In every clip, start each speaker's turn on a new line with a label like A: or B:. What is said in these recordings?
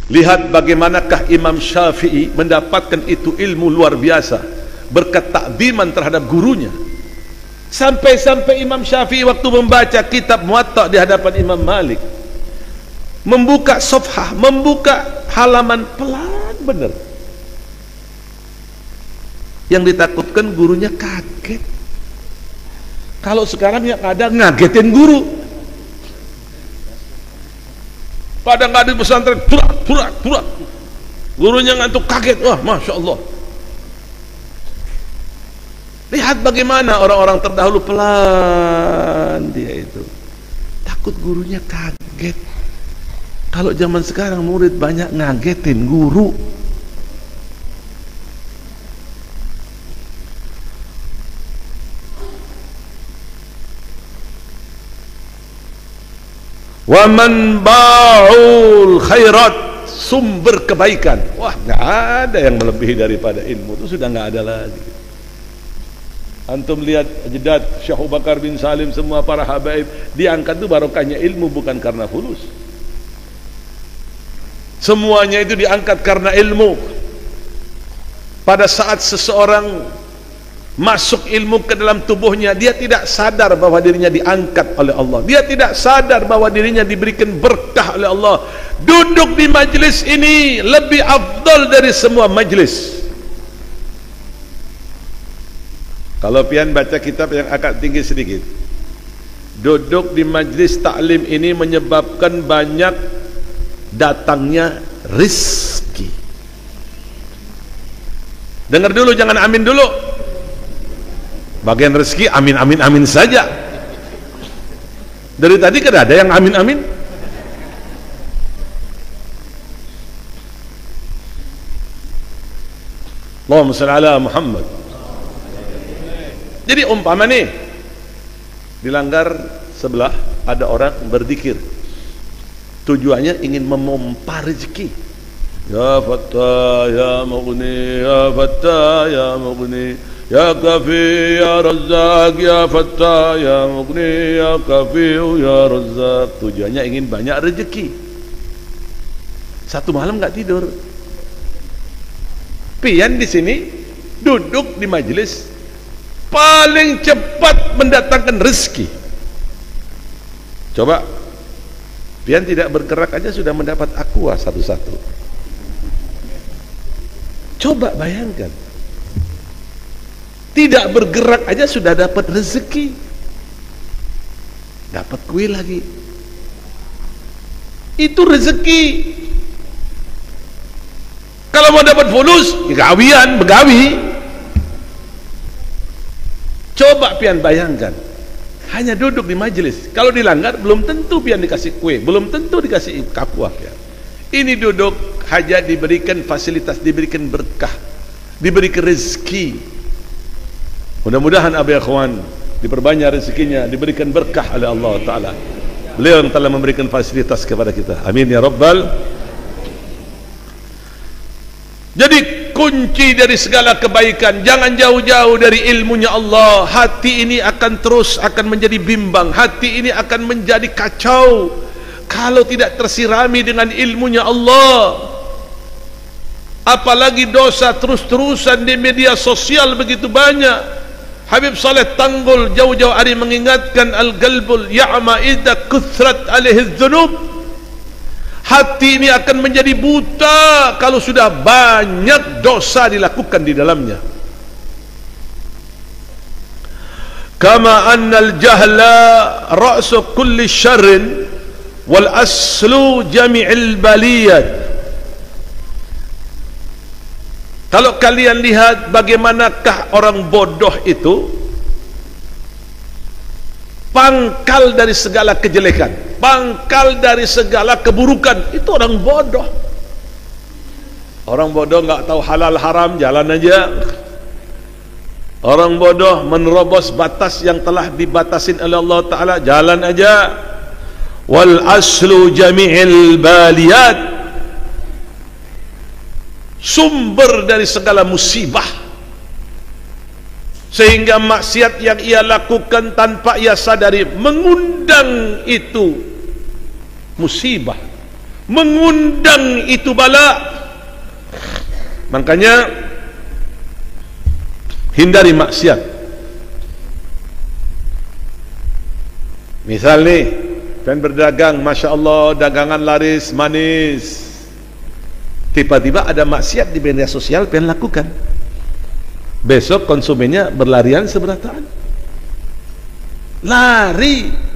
A: Lihat bagaimanakah Imam Syafi'i mendapatkan itu ilmu luar biasa berkat takziman terhadap gurunya. Sampai-sampai Imam Syafi'i waktu membaca kitab Muwatta di hadapan Imam Malik, membuka safhah, membuka halaman pelan benar. Yang ditakutkan gurunya kaget. Kalau sekarang yang ada ngagetin guru. Pada nggak di pesantren, purak. Gurunya ngantuk kaget, wah masya Allah. Lihat bagaimana orang-orang terdahulu pelan dia itu. Takut gurunya kaget. Kalau zaman sekarang murid banyak ngagetin guru. Wa manba'ul khairat, sumber kebaikan. Wah, nggak ada yang melebihi daripada ilmu, itu sudah nggak ada lagi. Antum lihat ajadat Syekh Abu Bakar bin Salim, semua para habaib diangkat itu barokahnya ilmu, bukan karena fulus. Semuanya itu diangkat karena ilmu. Pada saat seseorang masuk ilmu ke dalam tubuhnya, dia tidak sadar bahwa dirinya diangkat oleh Allah. Dia tidak sadar bahwa dirinya diberikan berkah oleh Allah. Duduk di majlis ini lebih afdal dari semua majlis. Kalau pian baca kitab yang agak tinggi sedikit, duduk di majlis taklim ini menyebabkan banyak datangnya rizki. Dengar dulu, jangan amin dulu. Bagian rezeki amin saja. Dari tadi kan ada yang amin. Allahumma shalli ala Muhammad. Jadi umpama nih, di langgar sebelah ada orang berzikir, tujuannya ingin memompa rezeki. Ya Fattah ya Mughni, ya Fattah ya Mughni, ya Kafi ya Razzaq, ya Fattah ya Mughni, ya Kafi ya Razzaq. Tujuannya ingin banyak rezeki. Satu malam nggak tidur. Pian di sini duduk di majelis paling cepat mendatangkan rezeki. Coba pian tidak bergerak aja sudah mendapat aqua satu-satu. Coba bayangkan, tidak bergerak aja sudah dapat rezeki, dapat kue lagi. Itu rezeki. Kalau mau dapat fulus, gawian, begawi. Coba pian bayangkan, hanya duduk di majelis. Kalau dilanggar, belum tentu pian dikasih kue, belum tentu dikasih kapuah. Ya. Ini duduk hanya diberikan fasilitas, diberikan berkah, diberikan rezeki. Mudah-mudahan Abi Akhwan diperbanyak rezekinya, diberikan berkah oleh Allah Ta'ala. Beliau yang telah memberikan fasilitas kepada kita. Amin ya Rabbal. Jadi kunci dari segala kebaikan, jangan jauh-jauh dari ilmunya Allah. Hati ini akan menjadi bimbang, hati ini akan menjadi kacau kalau tidak tersirami dengan ilmunya Allah. Apalagi dosa terus-terusan di media sosial begitu banyak. Habib Saleh Tanggul jauh-jauh hari mengingatkan, al-qalbul ya'ma idza kuthrat alaihi dzunub. Hati ini akan menjadi buta kalau sudah banyak dosa dilakukan di dalamnya. Kama annal jahla ra'su kulli syarrin wal aslu jami'il baliyat. Kalau kalian lihat bagaimanakah orang bodoh itu pangkal dari segala kejelekan, pangkal dari segala keburukan. Itu orang bodoh. Orang bodoh nggak tahu halal haram, jalan aja. Orang bodoh menerobos batas yang telah dibatasin oleh Allah Ta'ala, jalan aja. Wal aslu jami'il baliyat, sumber dari segala musibah. Sehingga maksiat yang ia lakukan tanpa ia sadari mengundang itu musibah, mengundang itu bala. Makanya hindari maksiat. Misal nih, pengen berdagang, Masya Allah, dagangan laris, manis. Tiba-tiba ada maksiat di media sosial, pengen lakukan. Besok konsumennya berlarian seberataan. Lari.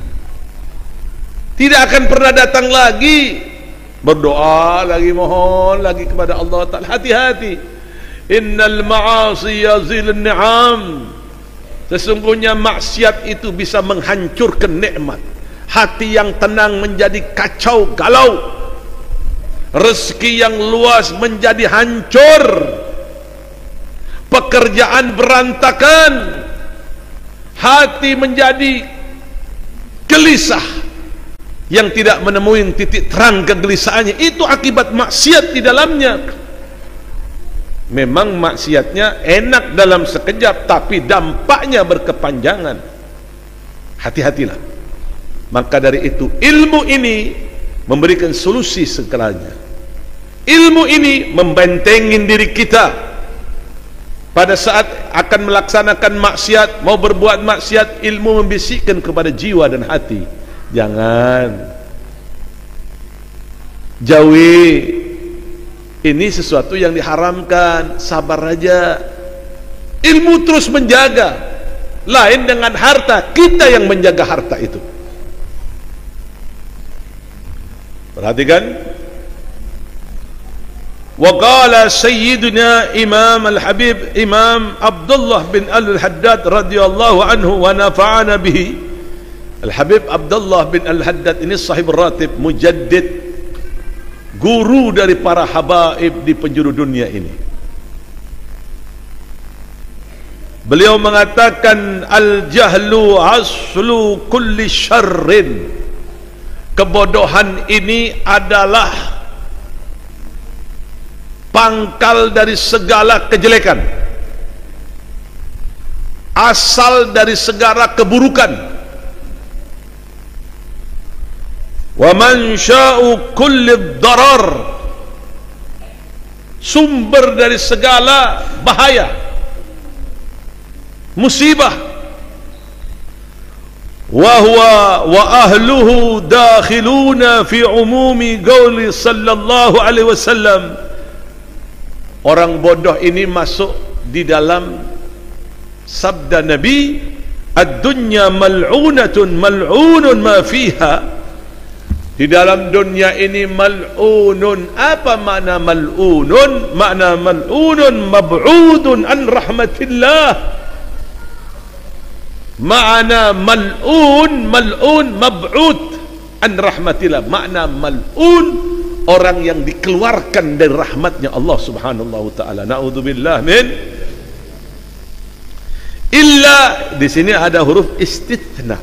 A: Tidak akan pernah datang lagi. Berdoa lagi, mohon lagi kepada Allah Ta'ala. Hati-hati. Innal ma'asi yazilun ni'am. Sesungguhnya maksiat itu bisa menghancurkan nikmat. Hati yang tenang menjadi kacau galau. Rezeki yang luas menjadi hancur. Pekerjaan berantakan. Hati menjadi gelisah, yang tidak menemui titik terang kegelisahannya. Itu akibat maksiat di dalamnya. Memang maksiatnya enak dalam sekejap, tapi dampaknya berkepanjangan. Hati-hatilah. Maka dari itu, ilmu ini memberikan solusi segalanya. Ilmu ini membentengin diri kita pada saat akan melaksanakan maksiat, mau berbuat maksiat. Ilmu membisikkan kepada jiwa dan hati, jangan, jauhi, ini sesuatu yang diharamkan, sabar aja. Ilmu terus menjaga. Lain dengan harta, kita yang menjaga harta itu. Perhatikan. Wa qala sayyiduna Imam Al-Habib Imam Abdullah bin Al-Haddad radhiyallahu anhu wa nafa'ana bihi. Al-Habib Abdullah bin Al-Haddad ini sahib ratib, mujaddid, guru dari para habaib di penjuru dunia ini. Beliau mengatakan, al-jahlu aslu kulli syarrin. Kebodohan ini adalah pangkal dari segala kejelekan, asal dari segala keburukan. Wa mansya'u kulli darar, sumber dari segala bahaya, musibah. Wa huwa wa ahluhu dakhiluna fi umumi qauli sallallahu alaihi wasallam. Orang bodoh ini masuk di dalam sabda Nabi, ad-dunya mal'unatun mal'unun ma fiha. Di dalam dunia ini mal'unun. Apa makna mal'unun? Makna mal'unun mab'udun an rahmatillah. Makna mal'un, mal'un mab'ud an rahmatillah. Makna mal'un, orang yang dikeluarkan dari rahmatnya Allah subhanahu wa ta'ala. Na'udzubillah min. Illa, di sini ada huruf istithna.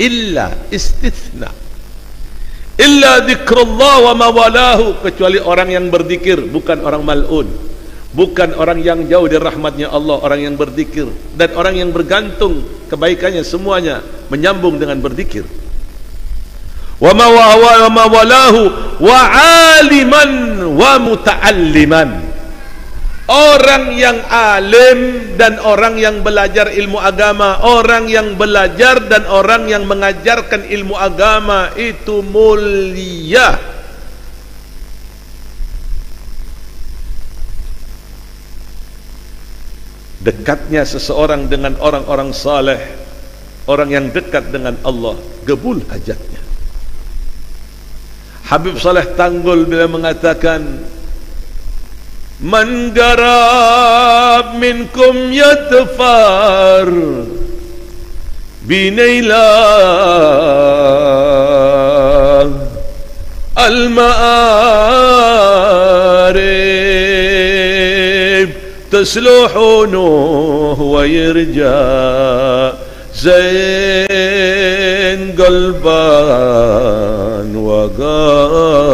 A: Illa, istithna. Illa dzikrullah wa mawalahu, kecuali orang yang berzikir, bukan orang mal'un, bukan orang yang jauh dari rahmatnya Allah. Orang yang berzikir dan orang yang bergantung kebaikannya semuanya menyambung dengan berzikir. Wa mawalahu wa aliman wa muta'alliman. Orang yang alim dan orang yang belajar ilmu agama, orang yang belajar dan orang yang mengajarkan ilmu agama itu mulia. Dekatnya seseorang dengan orang-orang saleh, orang yang dekat dengan Allah, gebul hajatnya. Habib Saleh Tanggul bila mengatakan, man garab minkum yatfar binaila al-ma'arib tasluhunu wa yirja zain qalban wa gali.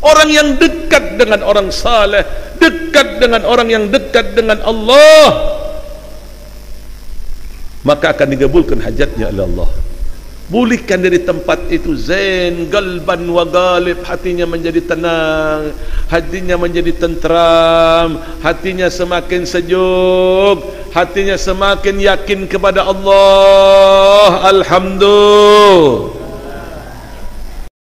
A: Orang yang dekat dengan orang saleh, dekat dengan orang yang dekat dengan Allah, maka akan digabulkan hajatnya oleh Allah. pulihkan dari tempat itu. Zain galban wa galib, hatinya menjadi tenang, hatinya menjadi tenteram, hatinya semakin sejuk, hatinya semakin yakin kepada Allah. Alhamdulillah.